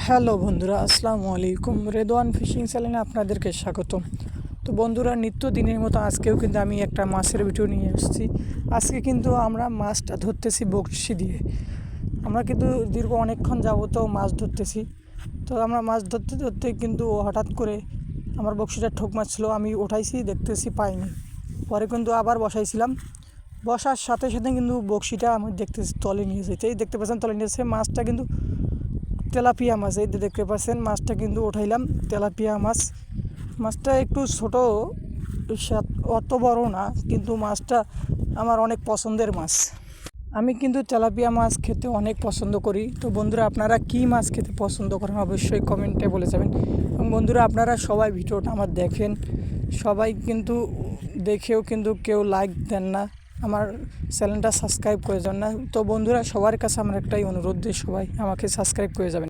Hello বন্ধুরা, আসসালামু আলাইকুম। রেদওয়ান ফিশিং চ্যানেলে আপনাদেরকে স্বাগতম। তো বন্ধুরা, নিত্যদিনের মতো আজকেও কিন্তু আমি একটা মাছের ভিডিও নিয়ে এসেছি। আজকে কিন্তু আমরা মাছটা ধরতেছি বড়শি দিয়ে। আমরা কিন্তু দীর্ঘ অনেকক্ষণ যাবত মাছ ধরতেছি। তো আমরা মাছ ধরতে ধরতে কিন্তু হঠাৎ করে আমার বড়শিটা ঠোক মারছিল, আমি উঠাইছি, দেখতেছি পাইনি। পরে কিন্তু আবার বসাইছিলাম, বসার সাথে সাথে কিন্তু বড়শিটা আমি দেখতেছি তলে নিয়ে যেতে, এই দেখতে পাচ্ছেন তলে নিয়েছে। মাছটা কিন্তু তেলাপিয়া মাছ, এই দেখতে পাচ্ছেন মাছটা কিন্তু উঠাইলাম, তেলাপিয়া মাছ। মাছটা একটু ছোট, অত বড় না, কিন্তু মাছটা আমার অনেক পছন্দের মাছ। আমি কিন্তু তেলাপিয়া মাছ খেতে অনেক পছন্দ করি। তো বন্ধুরা, আপনারা কী মাছ খেতে পছন্দ করেন অবশ্যই কমেন্টে বলে যাবেন। এবং বন্ধুরা, আপনারা সবাই ভিডিওটা আমার দেখেন, সবাই কিন্তু দেখেও কিন্তু কেউ লাইক দেন না, আমার চ্যানেলটা সাবস্ক্রাইব করে যান না। তো বন্ধুরা, সবার কাছে আমার একটাই অনুরোধ, সবাই আমাকে সাবস্ক্রাইব করে যাবেন।